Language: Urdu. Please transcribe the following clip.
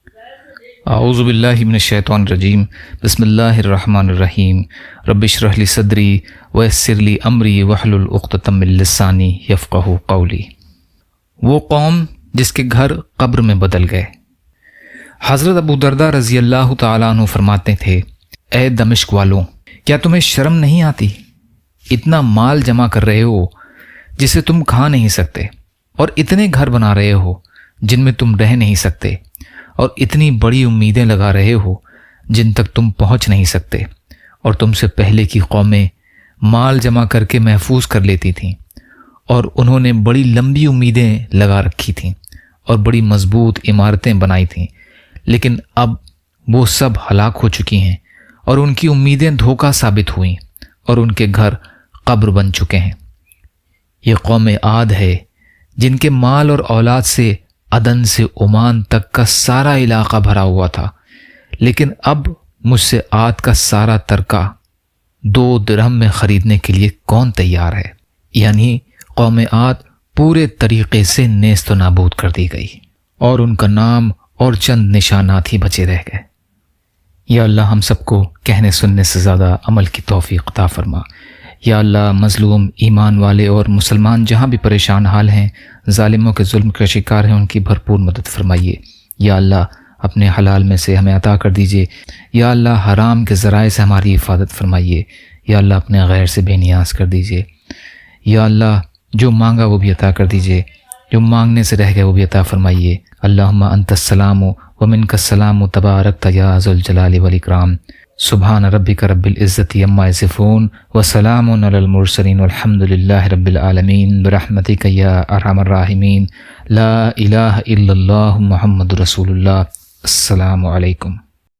اعوذ باللہ من الشیطان الرجیم بسم اللہ الرحمن الرحیم رب اشرح لی صدری ویسر لی امری واحلل عقدۃ من لسانی یفقہوا قولی۔ وہ قوم جس کے گھر قبر میں بدل گئے۔ حضرت ابو درداء رضی اللہ تعالیٰ عنہ فرماتے تھے، اے دمشق والوں، کیا تمہیں شرم نہیں آتی؟ اتنا مال جمع کر رہے ہو جسے تم کھا نہیں سکتے، اور اتنے گھر بنا رہے ہو جن میں تم رہ نہیں سکتے، اور اتنی بڑی امیدیں لگا رہے ہو جن تک تم پہنچ نہیں سکتے، اور تم سے پہلے کی قومیں مال جمع کر کے محفوظ کر لیتی تھیں، اور انہوں نے بڑی لمبی امیدیں لگا رکھی تھیں اور بڑی مضبوط عمارتیں بنائی تھیں، لیکن اب وہ سب ہلاک ہو چکی ہیں اور ان کی امیدیں دھوکہ ثابت ہوئیں اور ان کے گھر قبر بن چکے ہیں۔ یہ قوم عاد ہے جن کے مال اور اولاد سے عدن سے عمان تک کا سارا علاقہ بھرا ہوا تھا، لیکن اب مجھ سے عاد کا سارا ترکہ 2 درہم میں خریدنے کے لیے کون تیار ہے؟ یعنی قوم عاد پورے طریقے سے نیست و نابود کر دی گئی، اور ان کا نام اور چند نشانات ہی بچے رہ گئے۔ یا اللہ ہم سب کو کہنے سننے سے زیادہ عمل کی توفیق عطا فرما۔ یا اللہ مظلوم ایمان والے اور مسلمان جہاں بھی پریشان حال ہیں، ظالموں کے ظلم کا شکار ہیں، ان کی بھرپور مدد فرمائیے۔ یا اللہ اپنے حلال میں سے ہمیں عطا کر دیجیے۔ یا اللہ حرام کے ذرائع سے ہماری حفاظت فرمائیے۔ یا اللہ اپنے غیر سے بے نیاز کر دیجیے۔ یا اللہ جو مانگا وہ بھی عطا کر دیجیے، جو مانگنے سے رہ گئے وہ بھی عطا فرمائیے۔ اللہم انت السلام ومنک السلام تبارکت یا ذو الجلال والاکرام۔ سبحان ربک رب العزت عما یصفون وسلام علی المرسلین والحمد للہ رب العالمین برحمتک یا ارحم الراحمین۔ لا الہ الا اللہ محمد رسول اللہ۔ السلام علیکم۔